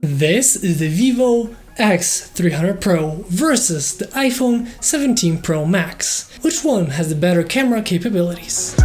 This is the Vivo X300 Pro versus the iPhone 17 Pro Max. Which one has the better camera capabilities?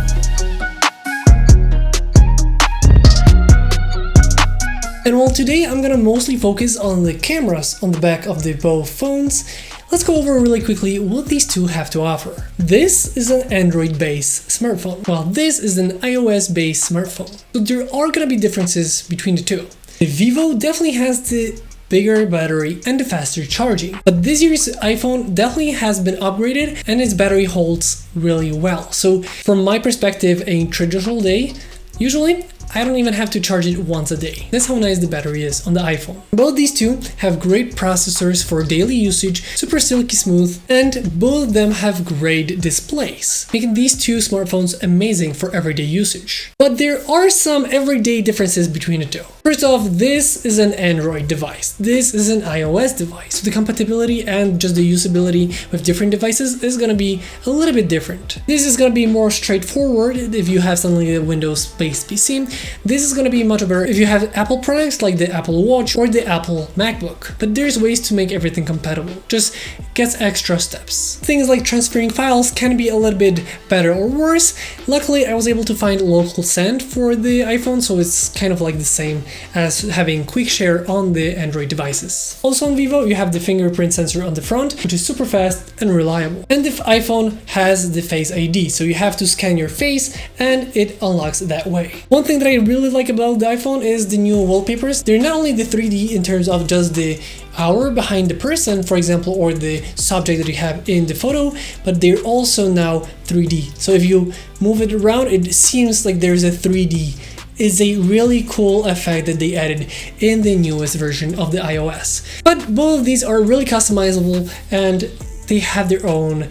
And while today I'm gonna mostly focus on the cameras on the back of the both phones, let's go over really quickly what these two have to offer. This is an Android-based smartphone, while this is an iOS-based smartphone. So there are gonna be differences between the two. The Vivo definitely has the bigger battery and the faster charging, but this year's iPhone definitely has been upgraded and its battery holds really well. So from my perspective, a traditional day, usually I don't even have to charge it once a day. That's how nice the battery is on the iPhone. Both these two have great processors for daily usage, super silky smooth, and both of them have great displays, making these two smartphones amazing for everyday usage. But there are some everyday differences between the two. First off, this is an Android device. This is an iOS device. So the compatibility and just the usability with different devices is going to be a little bit different. This is going to be more straightforward if you have something like a Windows-based PC. This is going to be much better if you have Apple products like the Apple Watch or the Apple MacBook. But there's ways to make everything compatible. Just gets extra steps. Things like transferring files can be a little bit better or worse. Luckily, I was able to find local send for the iPhone, so it's kind of like the same as having quick share on the Android devices. Also on Vivo, you have the fingerprint sensor on the front, which is super fast and reliable. And the iPhone has the Face ID, so you have to scan your face and it unlocks that way. One thing that I really like about the iPhone is the new wallpapers. They're not only the 3D in terms of just the hour behind the person, for example, or the subject that you have in the photo, but they're also now 3D. So if you move it around, it seems like there's a 3D. It's a really cool effect that they added in the newest version of the iOS. But both of these are really customizable and they have their own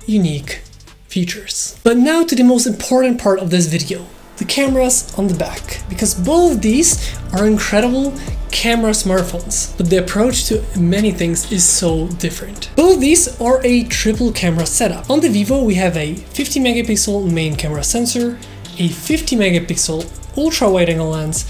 unique features. But now to the most important part of this video, the cameras on the back, because both of these are incredible camera smartphones, but the approach to many things is so different. Both of these are a triple camera setup. On the Vivo, we have a 50 megapixel main camera sensor, a 50 megapixel ultra wide angle lens,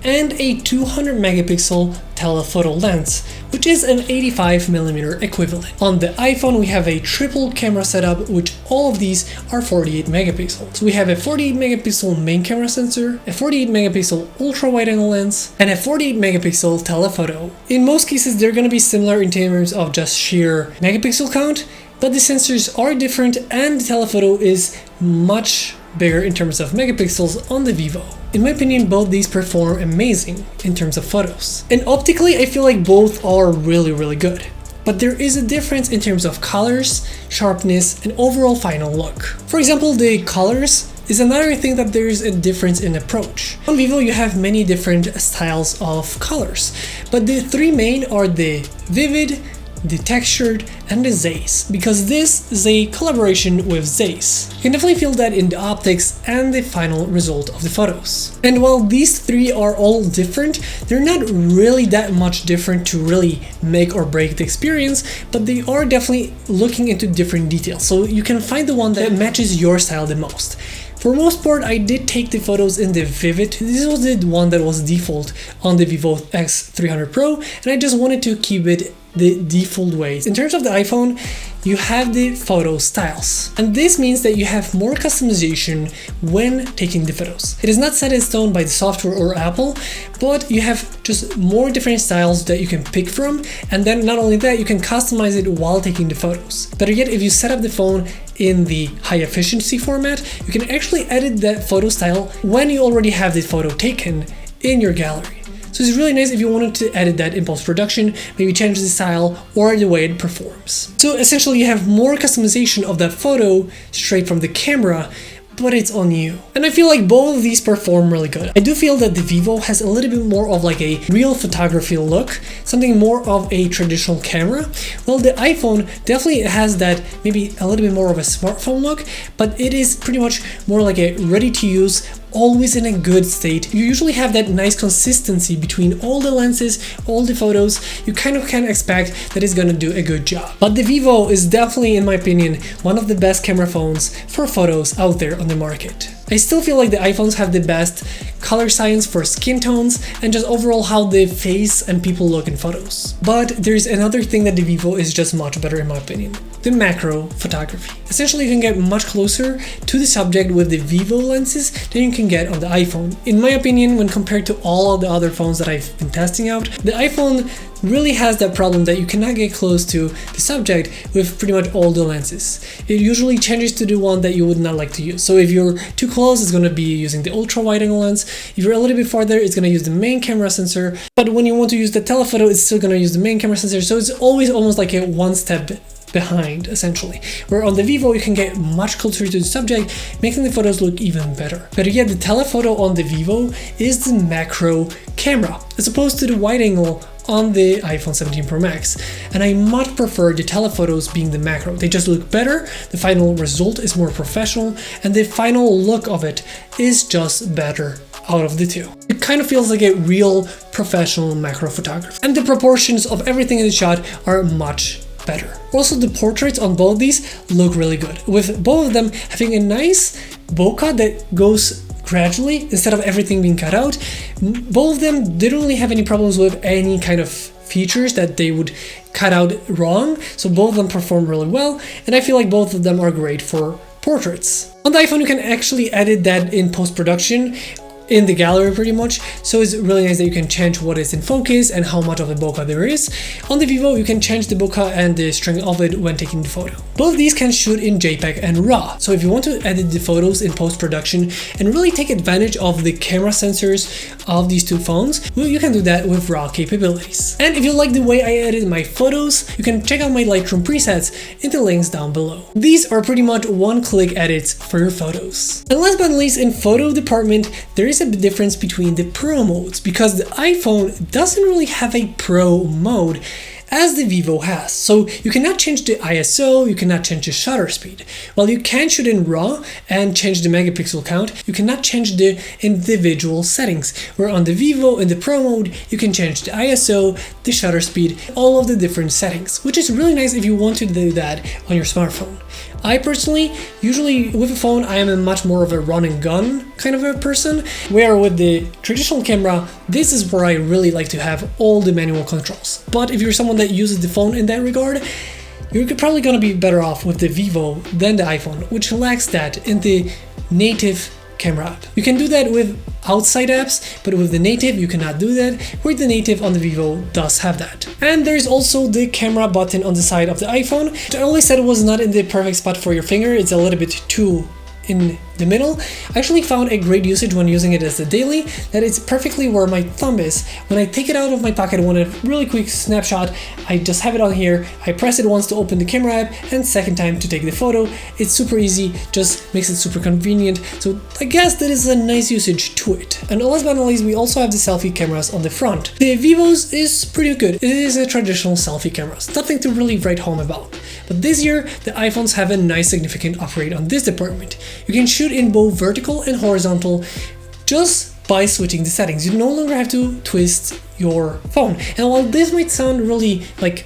and a 200 megapixel telephoto lens, which is an 85mm equivalent. On the iPhone, we have a triple camera setup, which all of these are 48 megapixels. So we have a 48 megapixel main camera sensor, a 48 megapixel ultra wide angle lens, and a 48 megapixel telephoto. In most cases, they're going to be similar in terms of just sheer megapixel count, but the sensors are different and the telephoto is much bigger in terms of megapixels on the Vivo. In my opinion, both these perform amazing in terms of photos. And optically, I feel like both are really good. But there is a difference in terms of colors, sharpness, and overall final look. For example, the colors is another thing that there is a difference in approach. On Vivo, you have many different styles of colors, but the three main are the vivid, the textured, and the Zeiss, because this is a collaboration with Zeiss. You can definitely feel that in the optics and the final result of the photos. And while these three are all different, they're not really that much different to really make or break the experience, but they are definitely looking into different details, so you can find the one that matches your style the most. For most part, I did take the photos in the Vivid. This was the one that was default on the Vivo X300 Pro, and I just wanted to keep it the default way. In terms of the iPhone, you have the photo styles, and this means that you have more customization when taking the photos. It is not set in stone by the software or Apple, but you have just more different styles that you can pick from, and then not only that, you can customize it while taking the photos. Better yet, if you set up the phone in the high efficiency format, you can actually edit that photo style when you already have the photo taken in your gallery. So it's really nice if you wanted to edit that in post-production, maybe change the style or the way it performs. So essentially you have more customization of that photo straight from the camera, but it's on you. And I feel like both of these perform really good. I do feel that the Vivo has a little bit more of like a real photography look, something more of a traditional camera, while the iPhone definitely has that maybe a little bit more of a smartphone look, but it is pretty much more like a ready to use, always in a good state. You usually have that nice consistency between all the lenses, all the photos. You kind of can expect that it's gonna do a good job. But the Vivo is definitely, in my opinion, one of the best camera phones for photos out there on the market. I still feel like the iPhones have the best color science for skin tones, and just overall how the face and people look in photos. But there's another thing that the Vivo is just much better in my opinion: the macro photography. Essentially, you can get much closer to the subject with the Vivo lenses than you can get on the iPhone. In my opinion, when compared to all of the other phones that I've been testing out, the iPhone really has that problem that you cannot get close to the subject with pretty much all the lenses. It usually changes to the one that you would not like to use. So if you're too close, it's going to be using the ultra wide angle lens. If you're a little bit farther, it's going to use the main camera sensor. But when you want to use the telephoto, it's still going to use the main camera sensor. So it's always almost like a one step behind, essentially. Where on the Vivo, you can get much closer to the subject, making the photos look even better. But yet, the telephoto on the Vivo is the macro camera, as opposed to the wide angle on the iPhone 17 Pro Max. And I much prefer the telephotos being the macro. They just look better, the final result is more professional, and the final look of it is just better out of the two. It kind of feels like a real professional macro photography. And the proportions of everything in the shot are much better. Also, the portraits on both these look really good, with both of them having a nice bokeh that goes gradually instead of everything being cut out. Both of them didn't really have any problems with any kind of features that they would cut out wrong, so both of them perform really well, and I feel like both of them are great for portraits. On the iPhone, you can actually edit that in post-production in the gallery pretty much, so it's really nice that you can change what is in focus and how much of the bokeh there is. On the Vivo, you can change the bokeh and the strength of it when taking the photo. Both of these can shoot in JPEG and RAW, so if you want to edit the photos in post-production and really take advantage of the camera sensors of these two phones, well, you can do that with RAW capabilities. And if you like the way I edit my photos, you can check out my Lightroom presets in the links down below. These are pretty much one-click edits for your photos. And last but not least, in photo department, there is a big difference between the Pro modes, because the iPhone doesn't really have a Pro mode as the Vivo has. So you cannot change the ISO, you cannot change the shutter speed. While you can shoot in RAW and change the megapixel count, you cannot change the individual settings. Where on the Vivo, in the Pro mode, you can change the ISO, the shutter speed, all of the different settings, which is really nice if you want to do that on your smartphone. I personally, usually with a phone, I am a much more of a run and gun kind of a person, where with the traditional camera, this is where I really like to have all the manual controls. But if you're someone that uses the phone in that regard, you're probably gonna be better off with the Vivo than the iPhone, which lacks that in the native camera app. You can do that with outside apps, but with the native you cannot do that, where the native on the Vivo does have that. And there's also the camera button on the side of the iPhone, which I always said was not in the perfect spot for your finger. It's a little bit too in the middle. I actually found a great usage when using it as a daily, that it's perfectly where my thumb is. When I take it out of my pocket and want a really quick snapshot, I just have it on here, I press it once to open the camera app and second time to take the photo. It's super easy, just makes it super convenient, so I guess that is a nice usage to it. And last but not least, we also have the selfie cameras on the front. The Vivo's is pretty good. It is a traditional selfie camera, nothing to really write home about. But this year, the iPhones have a nice significant upgrade on this department. You can shoot in both vertical and horizontal just by switching the settings. You no longer have to twist your phone. And while this might sound really like,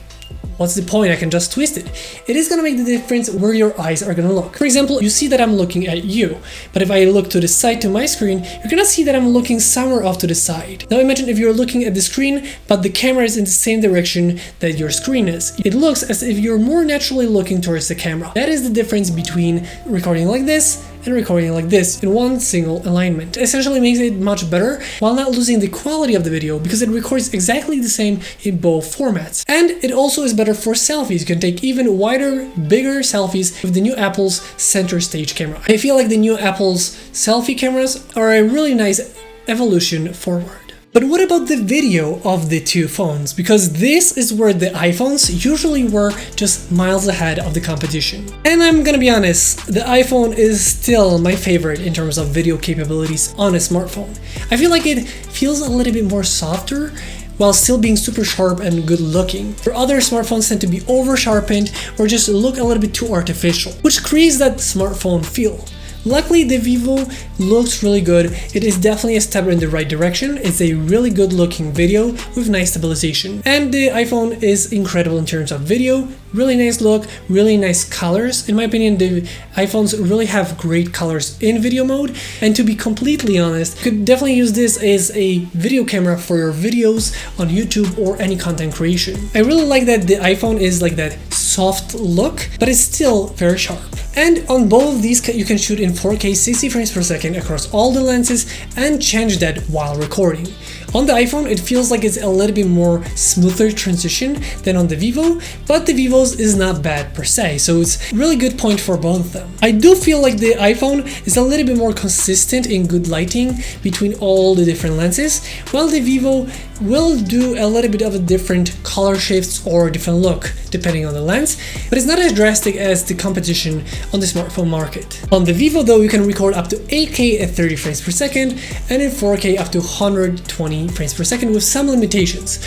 what's the point? I can just twist it. It is gonna make the difference where your eyes are gonna look. For example, you see that I'm looking at you, but if I look to the side to my screen, you're gonna see that I'm looking somewhere off to the side. Now imagine if you're looking at the screen, but the camera is in the same direction that your screen is. It looks as if you're more naturally looking towards the camera. That is the difference between recording like this and recording like this in one single alignment. It essentially makes it much better while not losing the quality of the video, because it records exactly the same in both formats. And it also is better for selfies. You can take even wider, bigger selfies with the new Apple's center stage camera. I feel like the new Apple's selfie cameras are a really nice evolution forward. But what about the video of the two phones? Because this is where the iPhones usually were just miles ahead of the competition. And I'm gonna be honest, the iPhone is still my favorite in terms of video capabilities on a smartphone. I feel like it feels a little bit more softer while still being super sharp and good looking. For other smartphones tend to be over sharpened or just look a little bit too artificial, which creates that smartphone feel. Luckily, the Vivo looks really good. It is definitely a step in the right direction. It's a really good looking video with nice stabilization. And the iPhone is incredible in terms of video, really nice look, really nice colors. In my opinion, the iPhones really have great colors in video mode. And to be completely honest, you could definitely use this as a video camera for your videos on YouTube or any content creation. I really like that the iPhone is like that soft look, but it's still very sharp. And on both of these, you can shoot in 4K 60 frames per second across all the lenses and change that while recording. On the iPhone, it feels like it's a little bit more smoother transition than on the Vivo, but the Vivo's is not bad per se, so it's a really good point for both of them. I do feel like the iPhone is a little bit more consistent in good lighting between all the different lenses, while the Vivo will do a little bit of a different color shifts or different look depending on the lens, but it's not as drastic as the competition on the smartphone market. On the Vivo though, you can record up to 8K at 30 frames per second and in 4K up to 120 frames per second with some limitations.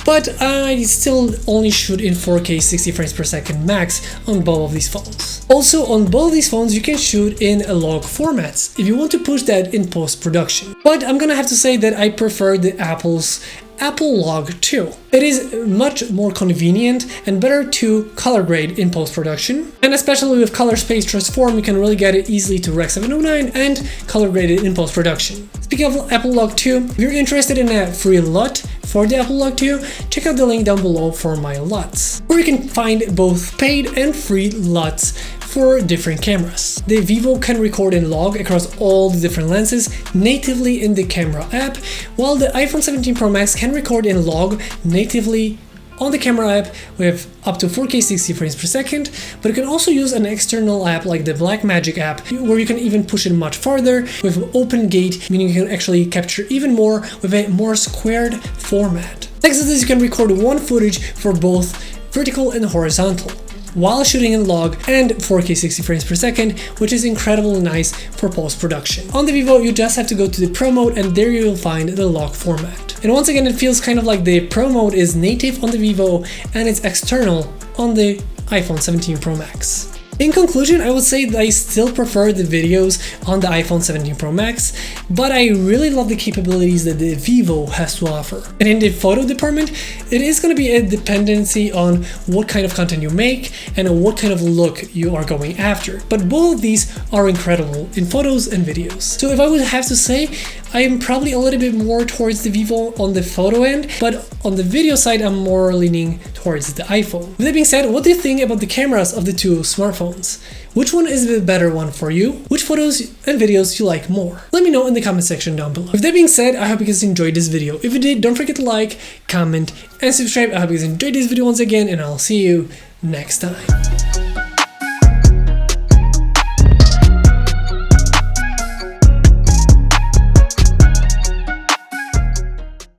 But I still only shoot in 4K 60 frames per second max on both of these phones. Also, on both of these phones, you can shoot in log formats if you want to push that in post-production. But I'm gonna have to say that I prefer the Apple's Apple Log 2. It is much more convenient and better to color grade in post-production, and especially with color space transform, you can really get it easily to Rec 709 and color grade it in post-production. Speaking of Apple Log 2, if you're interested in a free LUT for the Apple Log 2, check out the link down below for my LUTs, where you can find both paid and free LUTs for different cameras. The Vivo can record in log across all the different lenses natively in the camera app, while the iPhone 17 Pro Max can record in log natively on the camera app with up to 4K 60 frames per second, but you can also use an external app like the Blackmagic app, where you can even push it much farther with open gate, meaning you can actually capture even more with a more squared format. Thanks to this, you can record one footage for both vertical and horizontal, while shooting in log and 4K 60 frames per second, which is incredibly nice for post-production. On the Vivo, you just have to go to the Pro mode and there you'll find the log format. And once again, it feels kind of like the Pro mode is native on the Vivo and it's external on the iPhone 17 Pro Max. In conclusion, I would say that I still prefer the videos on the iPhone 17 Pro Max, but I really love the capabilities that the Vivo has to offer. And in the photo department, it is going to be a dependency on what kind of content you make and what kind of look you are going after. But both of these are incredible in photos and videos. So if I would have to say, I am probably a little bit more towards the Vivo on the photo end, but on the video side, I'm more leaning towards the iPhone. With that being said, what do you think about the cameras of the two smartphones? Which one is the better one for you? Which photos and videos you like more? Let me know in the comment section down below. With that being said, I hope you guys enjoyed this video. If you did, don't forget to like, comment, and subscribe. I hope you guys enjoyed this video once again, and I'll see you next time.